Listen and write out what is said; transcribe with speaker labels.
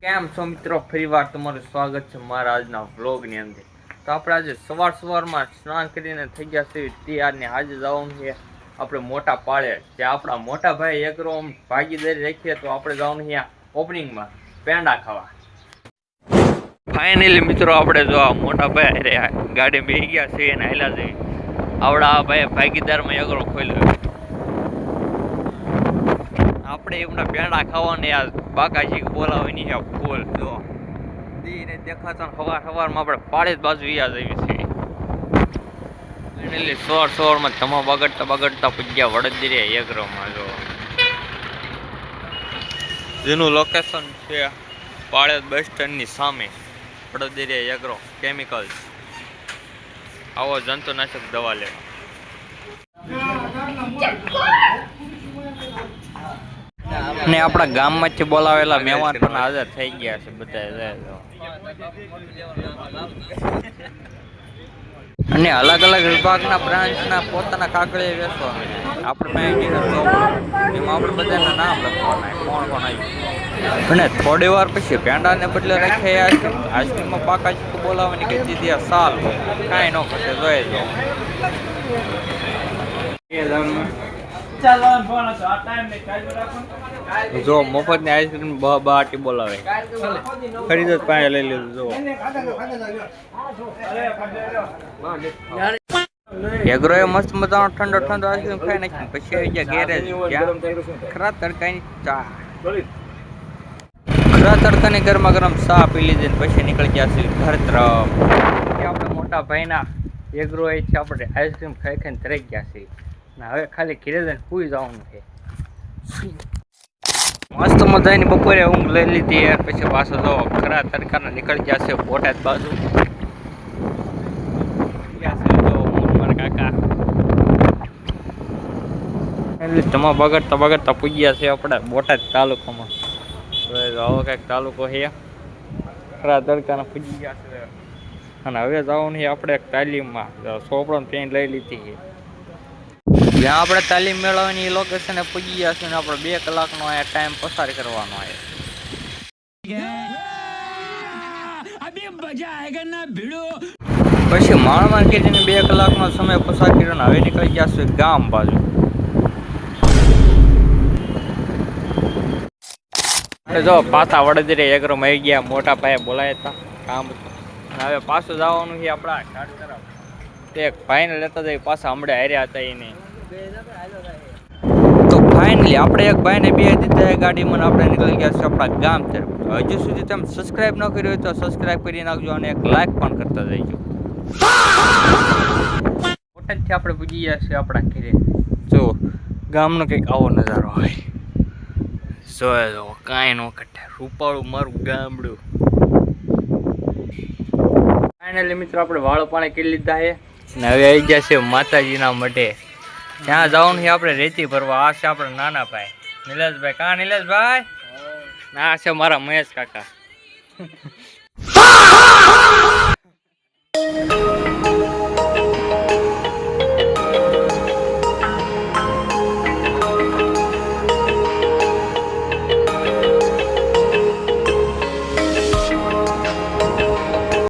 Speaker 1: કેમ છો મિત્રો, ફરીવાર તમારું સ્વાગત છે મારા આજના વ્લોગની અંદર. તો આપણે આજે સવારમાં સ્નાન કરીને થઈ ગયા છે તૈયાર ને આજે જવાનું છે આપણે મોટા પાળે, જે આપણા મોટા ભાઈ એકરો ભાગીદારી રાખીએ તો આપણે જવાનું છે ઓપનિંગમાં પેંડા ખાવા. ફાઇનલી મિત્રો આપણે જો આ મોટા ભાઈ ગાડી બેસી ગયા છે અને હાલ્યા જઈએ. આવડા ભાઈ ભાગીદારમાં એકરો ખોલ્યો. આપણે એમના પેંડા ખાવાને આ બાકાજી બોલાવાની છે ફૂલ જો દીને દેખાતો સવારમાં આપણે પાડે જ બાજુ યાદ આવી છે. એટલે સવારમાં ધમા બગડતા પૂગ્યા વડોદરા એગ્રોમાં જો જેનું લોકેશન છે પાળેજ બસ સ્ટેન્ડની સામે વડોદરા એગ્રો કેમિકલ્સ. આવો જંતુનાશક દવા લેવા. ને આપણા ગામમાંથી બોલાવેલા મહેમાન પણ હાજર થઈ ગયા છે બધા. અને અલગ અલગ વિભાગના બ્રાન્ચના પોતાના કાગળે વેચવા આપણે એમાં આપણે બધાના નામ લખવાના કોણ કોણ આવ્યું. અને થોડી વાર પછી પેંડાને બદલે રાખ્યા આઈસ્ક્રીમમાં પાકા બોલાવવાની કહી દીધી સાલ કાંઈ ન કરશે જોઈ જો મફત ની આઈસ્ક્રીમ બાટી બોલાવે ખરીદ જ પાણી લઈ લીધું. જો એગ્રો એ મસ્ત મજાનો ઠંડો આઈસ્ક્રીમ ખાઈ નાખી પછી આવી ગયા ગેરેજ. ખરા તડકાની ચા ગરમા ગરમ ચા પી લીધી પછી નીકળી ગયા છે ઘર તરફ. આપણે મોટા ભાઈના એગ્રો એ છે આપણે આઈસ્ક્રીમ ખાઈને તરાઈ ગયા છે. હવે ખાલી ઘરે જઈને સુઈ જવાનું છે. મસ્ત મજાની બપોરે ઊંઘ લઈ લીધી યાર. પછી પાછો જો ખરા તડકાના નીકળી ગયા છે બોટાદ બાજુ. કાકા એટલે જમા બગડતા પૂગ્યા છે આપણે બોટાદ તાલુકામાં. આવો કંઈક તાલુકો છે. ખરા તડકાના પૂજી ગયા છે અને હવે જવાનું છે આપણે એક તાલીમમાં. સોપડો પેન લઈ લીધી છે જ્યાં આપણે તાલીમ મેળવવાની લોકેશને પૂજી ગયા છે. આપણે 2 કલાકનો અહીંયા ટાઈમ પસાર કરવાનો છે. પછી માળમાં કીધીને 2 કલાકનો સમય પસાર કર્યો. હવે નીકળી ગયા છે ગામ બાજુ. જો પાછા વડોદરા એગ્રોમાં આવી ગયા. મોટા ભાઈએ બોલાયા હતા કામ. હવે પાછું જવાનું છે આપણા ઘાટ તરફ. તે ભાઈને લેતા જઈએ પાછા હમણાં હાર્યા હતા એને. તો ફાઇનલી આપણે એક ભાઈને બે દીધા ગાડીમાં આપણે નીકળી ગયા છે આપણા ગામ તરફ. હજુ સુધી તમે સબસ્ક્રાઈબ ન કર્યું હોય તો સબસ્ક્રાઈબ કરી નાખજો અને એક લાઈક પણ કરતા જઈજો. બોટાદથી આપણે પૂજી ગયા છે આપણા ઘરે. જો ગામનો કંઈક આવો નજારો હોય. જો કાંઈ ન કટે રૂપાળું મારું ગામડું. ફાઇનલી મિત્રો આપણે વાળો પાણી કરી લીધા છે ને હવે આવી ગયા છે માતાજીના મઢે. ત્યાં જવાનું છે આપણે રેતી ભરવા. આ છે આપણે નાના ભાઈ નિલેશભાઈ. કાં નિલેશભાઈ? ના છે મારા મહેશ કાકા.